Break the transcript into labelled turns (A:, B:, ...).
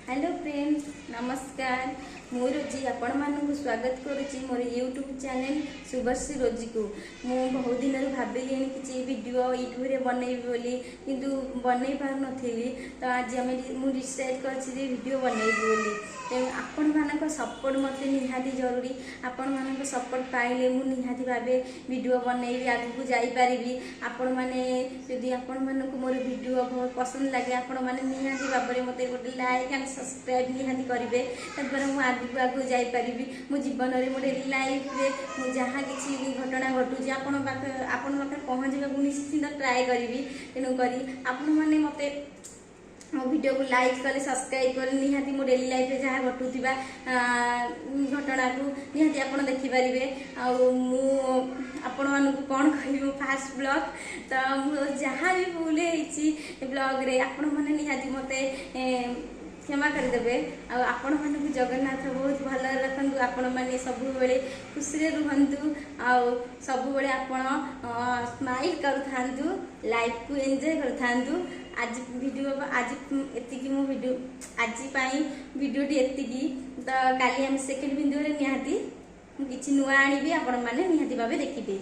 A: Hello friends नमस्कार मु रोजी आपण मानक स्वागत करुच्ची मोर यूट्यूब चैनल शुभश्री रोजी को मु बहुत दिन भाविली कि वीडियो यूट्यूब रे बनैबी बोली किंतु बनई पार नथिली तो आज मु डिसाइड करछि वीडियो बनैबी बोली तेणु आपण मानक सपोर्ट मते निहाती जरूरी आपण मानक सपोर्ट पाइले मु निहाती भाबे वीडियो बनैबी आगु जाई परिबी आपण माने यदि आपण मानक मोर वीडियो बहुत पसंद लागे आपण माने निहाती भाबरे मते गोटे लाइक एंड सब्सक्राइब निहाती करिवे तद्वारा मु आगु आगु जाई परिबी मु जीवन रे मोर लाइफ रे मु जहाँ किछि घटना घटुची आपण पाखे पहुँचबा निश्चित ट्राए करिवि तेणु करी आपण माने मते मो वीडियो को लाइक कले सब्सक्राइब कर निहाती मो डेली लाइफ रे जहाँ घटुवा घटना को निहाती आपण देखि परिबे आ मु आपण मानकु कोन कहबी मो फास्ट ब्लॉग तो मु जहाँ भी भूल होईची ब्लॉग रे आपण माने निहाती मते क्षमा करदेवे आपण मानक जगन्नाथ बहुत भल रखु आपण मैंने सब बेले खुशी रुहतु सब बेले आपण स्माइल करूँ लाइफ को एंजॉय करूँ आज वीडियो आज एतिकी मो वीडियो आज वीडियोटी एतिकी तो काली हम सेकेंड वीडियो रे निहाती किछि नुआ आनिबी आपण माने निहाती भाबे देखिबे।